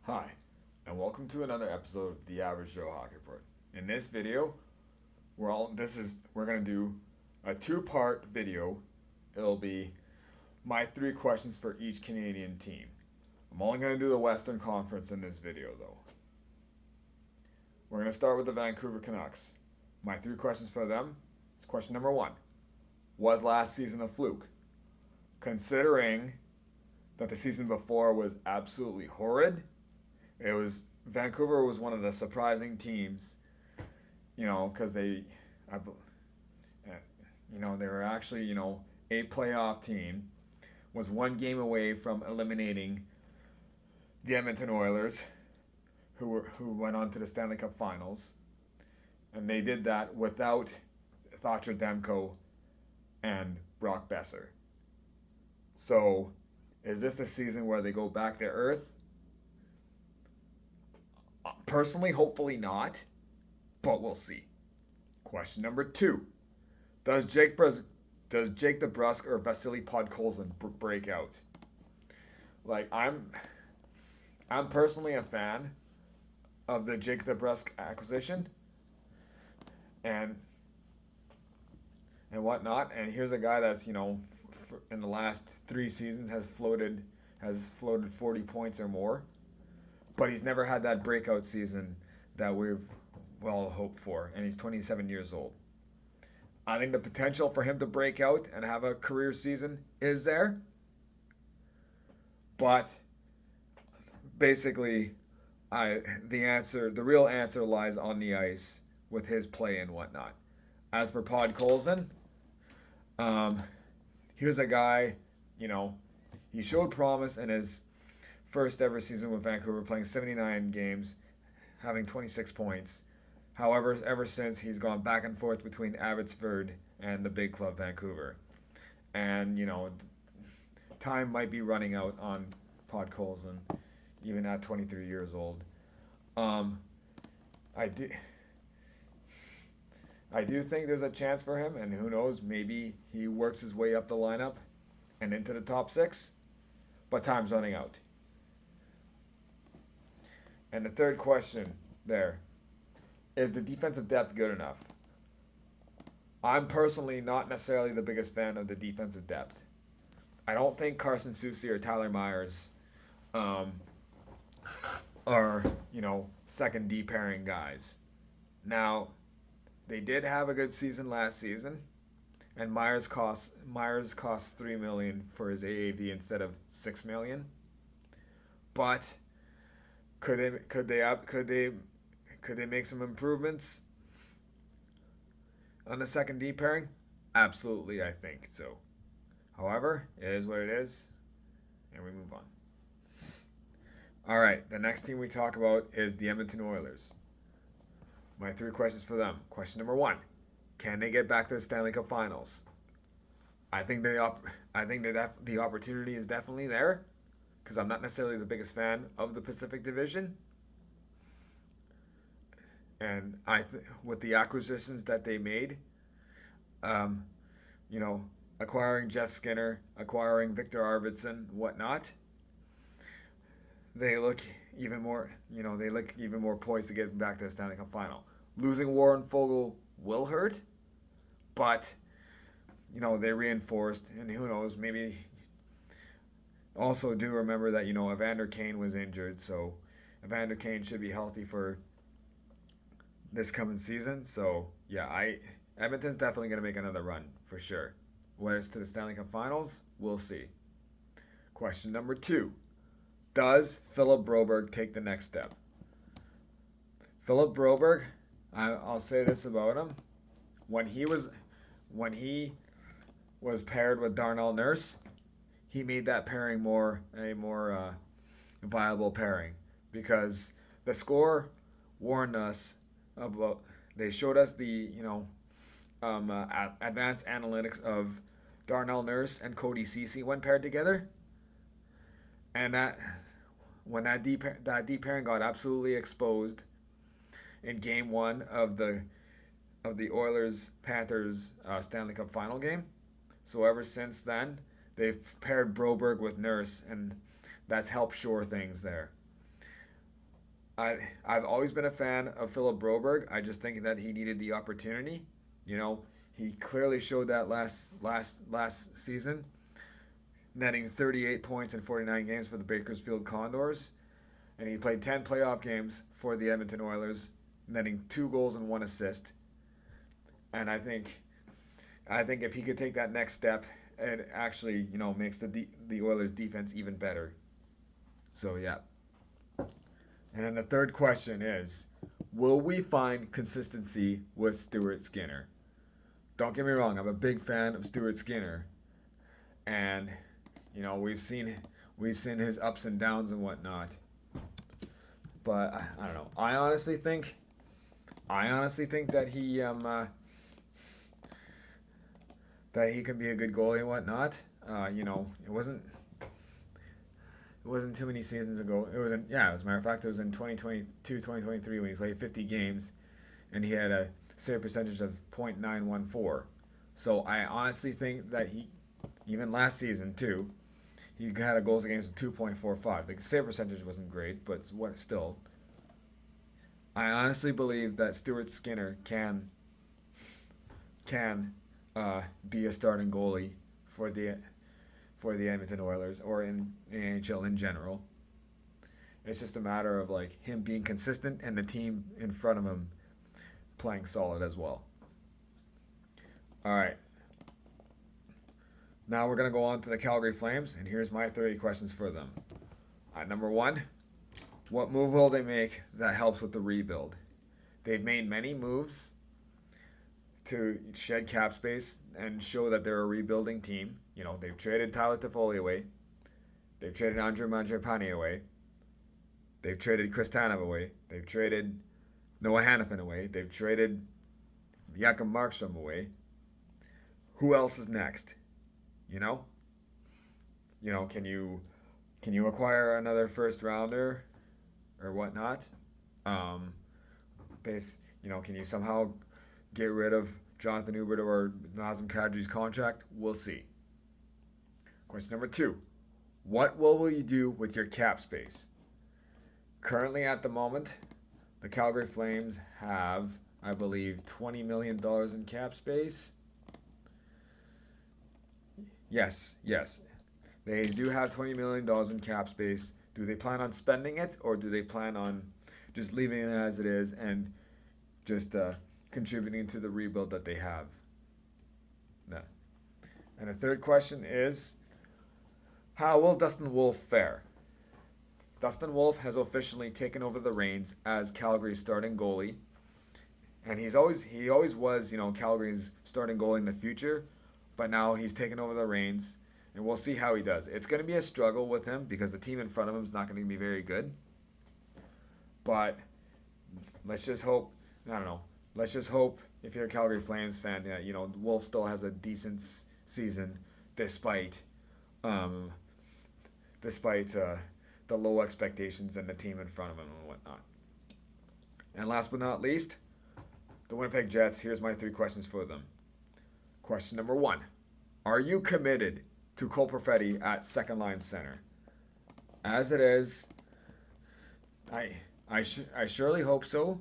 Hi, and welcome to another episode of the Average Joe Hockey Report. In this video, we're gonna do a two-part video. It'll be my three questions for each Canadian team. I'm only gonna do the Western Conference in this video, though. We're gonna start with the Vancouver Canucks. My three questions for them is question number one: was last season a fluke? Considering that the season before was absolutely horrid, Vancouver was one of the surprising teams, because I, they were actually, a playoff team, was one game away from eliminating the Edmonton Oilers, who went on to the Stanley Cup Finals, and they did that without Thatcher Demko and Brock Besser. So, is this a season where they go back to earth? Personally, hopefully not, but we'll see. Question number two: Does Jake DeBrusk or Vasily Podkolzin break out? Like I'm personally a fan of the Jake DeBrusk acquisition and whatnot. And here's a guy that's in the last 3 seasons has floated 40 points or more, but he's never had that breakout season that we've well hoped for, and he's 27 years old. I think the potential for him to break out and have a career season is there, but basically, the real answer lies on the ice with his play and whatnot. As for Podkolzin, here's a guy, he showed promise in his first ever season with Vancouver, playing 79 games, having 26 points. However, ever since, he's gone back and forth between Abbotsford and the big club Vancouver. And, time might be running out on Podkolzin, even at 23 years old. I do, I do think there's a chance for him, and who knows, maybe he works his way up the lineup and into the top six, but time's running out. And the third question there is the defensive depth good enough? I'm personally not necessarily the biggest fan of the defensive depth. I don't think Carson Soucy or Tyler Myers are, second D pairing guys. Now, they did have a good season last season, and Myers cost $3 million for his AAV instead of $6 million. But could they make some improvements on the second D pairing? Absolutely, I think so. However, it is what it is, and we move on. All right, the next team we talk about is the Edmonton Oilers. My three questions for them. Question number one: can they get back to the Stanley Cup Finals? I think the opportunity is definitely there, because I'm not necessarily the biggest fan of the Pacific Division. And with the acquisitions that they made, um, acquiring Jeff Skinner, acquiring Victor Arvidsson, whatnot, they look even more, poised to get back to the Stanley Cup Final. Losing Warren Fogle will hurt, but they reinforced, and who knows, maybe. Also, do remember that Evander Kane was injured, so Evander Kane should be healthy for this coming season. So yeah, Edmonton's definitely gonna make another run for sure. Whether it's to the Stanley Cup Finals, we'll see. Question number two: does Philip Broberg take the next step? Philip Broberg, I'll say this about him: when he was paired with Darnell Nurse, he made that pairing a more viable pairing, because the score warned us about. They showed us the advanced analytics of Darnell Nurse and Cody Ceci when paired together, and when that deep pairing got absolutely exposed in Game 1 of the Oilers Panthers Stanley Cup Final game. So ever since then, they've paired Broberg with Nurse, and that's helped shore things there. I've always been a fan of Philip Broberg. I just think that he needed the opportunity. You know, he clearly showed that last season, netting 38 points in 49 games for the Bakersfield Condors, and he played 10 playoff games for the Edmonton Oilers, netting 2 goals and 1 assist. And I think if he could take that next step, it actually makes the Oilers defense even better. So yeah. And then the third question is, will we find consistency with Stuart Skinner? Don't get me wrong, I'm a big fan of Stuart Skinner, and we've seen his ups and downs and whatnot. But I don't know. I honestly think that he can be a good goalie and whatnot. It wasn't too many seasons ago. It was in, yeah, as a matter of fact, it was in 2022, 2023 when he played 50 games and he had a save percentage of .914. So I honestly think that even last season too, he had a goals against of 2.45. The save percentage wasn't great, but still. I honestly believe that Stuart Skinner can be a starting goalie for the Edmonton Oilers or in the NHL in general. It's just a matter of like him being consistent and the team in front of him playing solid as well. All right. Now we're going to go on to the Calgary Flames, and here's my 30 questions for them. Number one, what move will they make that helps with the rebuild? They've made many moves to shed cap space and show that they're a rebuilding team. They've traded Tyler Toffoli away. They've traded Andrew Mangiapane away. They've traded Chris Tanev away. They've traded Noah Hannafin away. They've traded Jakob Markstrom away. Who else is next? You know? Can you acquire another first rounder or whatnot? Can you somehow get rid of Jonathan Hubert or Nazem Kadri's contract? We'll see. Question number 2. What will you do with your cap space? Currently at the moment, the Calgary Flames have, I believe, $20 million in cap space. Yes. They do have $20 million in cap space. Do they plan on spending it, or do they plan on just leaving it as it is and just contributing to the rebuild that they have? No. And the third question is, how will Dustin Wolf fare? Dustin Wolf has officially taken over the reins as Calgary's starting goalie, and he always was, Calgary's starting goalie in the future, but now he's taken over the reins, and we'll see how he does. It's going to be a struggle with him because the team in front of him is not going to be very good. But let's just hope. I don't know. Let's just hope if you're a Calgary Flames fan, that Wolf still has a decent season despite the low expectations and the team in front of him and whatnot. And last but not least, the Winnipeg Jets. Here's my 3 questions for them. Question number 1. Are you committed to Cole Perfetti at second line center? As it is, I surely hope so,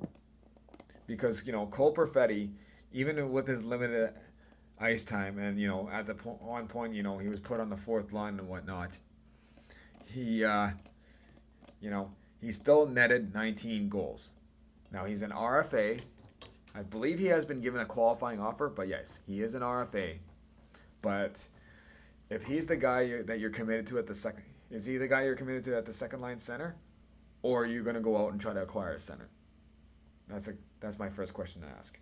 because Cole Perfetti, even with his limited ice time, and at the one point he was put on the 4th line and whatnot, he still netted 19 goals. Now he's an RFA. I believe he has been given a qualifying offer, but yes, he is an RFA. But if he's the guy that you're committed to at the second, is he the guy you're committed to at the second line center, or are you going to go out and try to acquire a center? That's my first question to ask.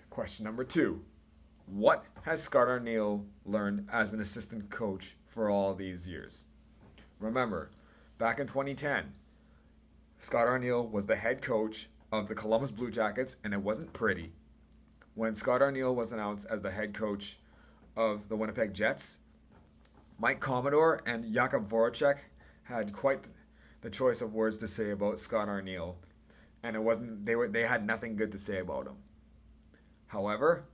Question number 2. What has Scott Arniel learned as an assistant coach for all these years? Remember, back in 2010, Scott Arniel was the head coach of the Columbus Blue Jackets, and it wasn't pretty. When Scott Arniel was announced as the head coach of the Winnipeg Jets, Mike Commodore and Jakub Voracek had quite the choice of words to say about Scott Arniel, and they had nothing good to say about him. However,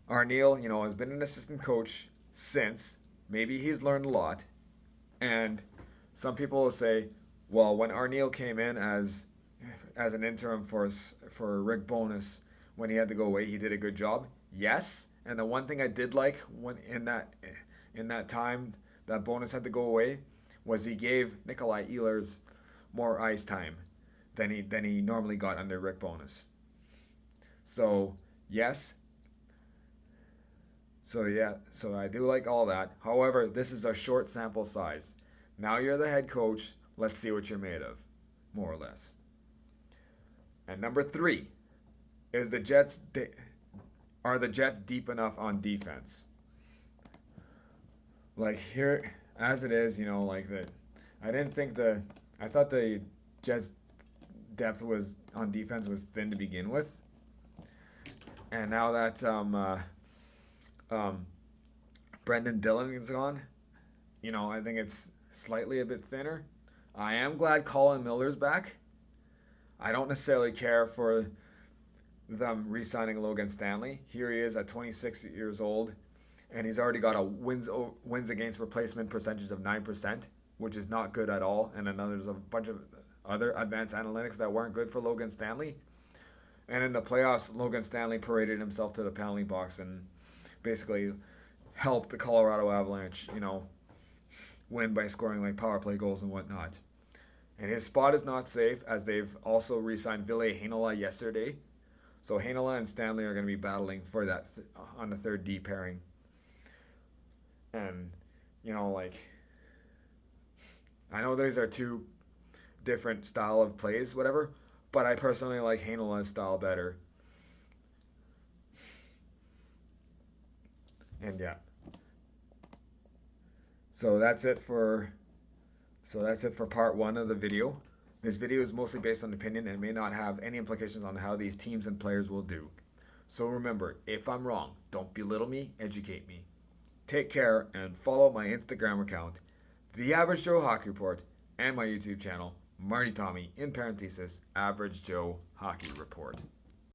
Arniel, has been an assistant coach since. Maybe he's learned a lot, and Some people will say, well, when Arniel came in as an interim for Rick Bowness when he had to go away, he did a good job. Yes, and the one thing I did like when in that time that Bowness had to go away was he gave Nikolai Ehlers more ice time than he normally got under Rick Bowness. So yes. So yeah, so I do like all that. However, this is a short sample size. Now you're the head coach. Let's see what you're made of, more or less. And number 3 is are the Jets deep enough on defense? Like here, as it is, like I thought the Jets depth was on defense was thin to begin with, and now that Brendan Dillon is gone, I think it's slightly a bit thinner. I am glad Colin Miller's back. I don't necessarily care for them re-signing Logan Stanley. Here he is at 26 years old, and he's already got a wins against replacement percentage of 9%, which is not good at all. And then there's a bunch of other advanced analytics that weren't good for Logan Stanley. And in the playoffs, Logan Stanley paraded himself to the penalty box and basically helped the Colorado Avalanche, win by scoring like power play goals and whatnot. And his spot is not safe, as they've also re-signed Ville Heinola yesterday. So Heinola and Stanley are going to be battling for that on the third D pairing. And, I know these are two different style of plays, whatever, but I personally like Heinola's style better. And yeah. So that's it for part 1 of the video. This video is mostly based on opinion and may not have any implications on how these teams and players will do. So remember, if I'm wrong, don't belittle me, educate me. Take care and follow my Instagram account, The Average Joe Hockey Report, and my YouTube channel, Marty Tommy, in parenthesis, Average Joe Hockey Report.